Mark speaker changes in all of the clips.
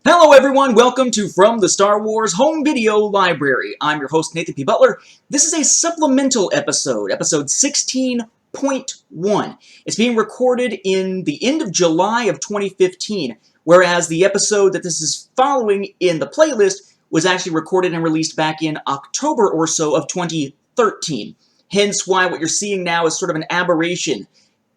Speaker 1: Hello everyone, welcome to From the Star Wars Home Video Library. I'm your host Nathan P. Butler. This is a supplemental episode, episode 16.1. It's being recorded in the end of July of 2015, whereas the episode that this is following in the playlist was actually recorded and released back in October or so of 2013. Hence why what you're seeing now is sort of an aberration.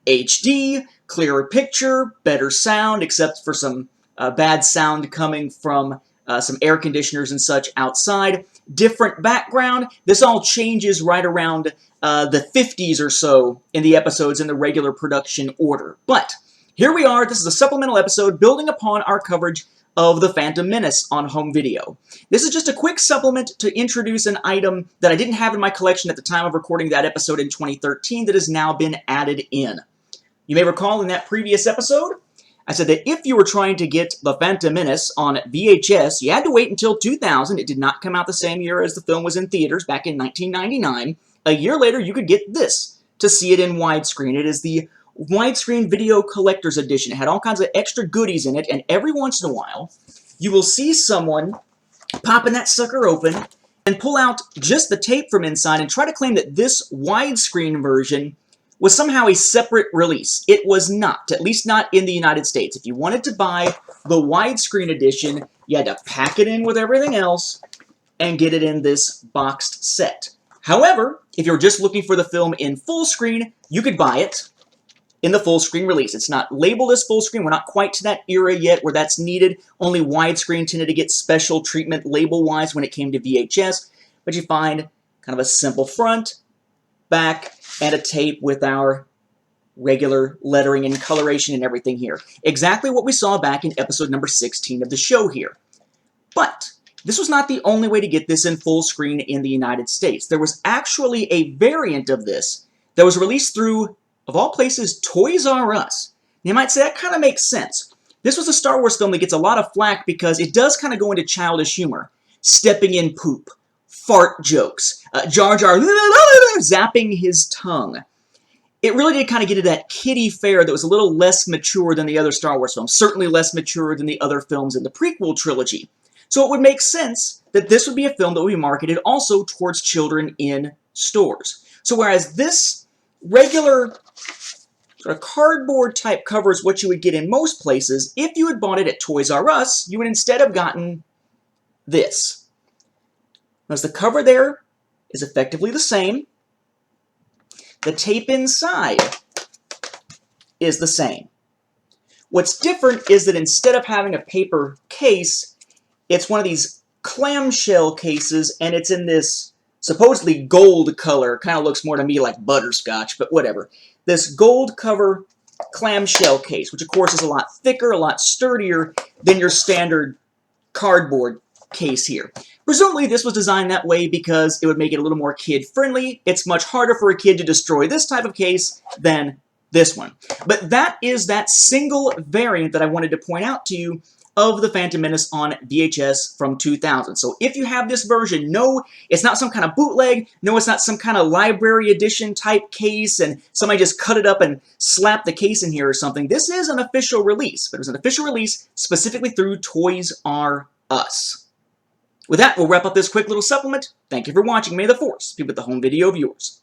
Speaker 1: HD, clearer picture, better sound, except for some bad sound coming from some air conditioners and such outside. Different background. This all changes right around the 50s or so in the episodes in the regular production order. But here we are. This is a supplemental episode building upon our coverage of the Phantom Menace on home video. This is just a quick supplement to introduce an item that I didn't have in my collection at the time of recording that episode in 2013 that has now been added in. You may recall in that previous episode, I said that if you were trying to get The Phantom Menace on VHS, you had to wait until 2000. It did not come out the same year as the film was in theaters back in 1999. A year later, you could get this to see it in widescreen. It is the Widescreen Video Collector's Edition. It had all kinds of extra goodies in it, and every once in a while, you will see someone popping that sucker open and pull out just the tape from inside and try to claim that this widescreen version was somehow a separate release. It was not, at least not in the United States. If you wanted to buy the widescreen edition, you had to pack it in with everything else and get it in this boxed set. However, if you're just looking for the film in full screen, you could buy it in the full screen release. It's not labeled as full screen. We're not quite to that era yet where that's needed. Only widescreen tended to get special treatment label-wise when it came to VHS, but you find kind of a simple front, back, and a tape with our regular lettering and coloration and everything here. Exactly what we saw back in episode number 16 of the show here. But this was not the only way to get this in full screen in the United States. There was actually a variant of this that was released through, of all places, Tays R Us. You might say that kind of makes sense. This was a Star Wars film that gets a lot of flack because it does kind of go into childish humor. Stepping in poop. Fart jokes, Jar Jar zapping his tongue. It really did kind of get to that kiddie fare that was a little less mature than the other Star Wars films, certainly less mature than the other films in the prequel trilogy. So it would make sense that this would be a film that would be marketed also towards children in stores. So whereas this regular sort of cardboard type cover is what you would get in most places, if you had bought it at Tays R Us, you would instead have gotten this. Notice the cover there is effectively the same. The tape inside is the same. What's different is that instead of having a paper case, it's one of these clamshell cases, and it's in this supposedly gold color. Kind of looks more to me like butterscotch, but whatever. This gold cover clamshell case, which of course is a lot thicker, a lot sturdier than your standard cardboard case here. Presumably this was designed that way because it would make it a little more kid-friendly. It's much harder for a kid to destroy this type of case than this one. But that is that single variant that I wanted to point out to you of the Phantom Menace on VHS from 2000. So if you have this version, no, it's not some kind of bootleg, no, it's not some kind of library edition type case and somebody just cut it up and slapped the case in here or something. This is an official release, but it was an official release specifically through Tays R Us. With that, we'll wrap up this quick little supplement. Thank you for watching. May the Force be with the home video viewers.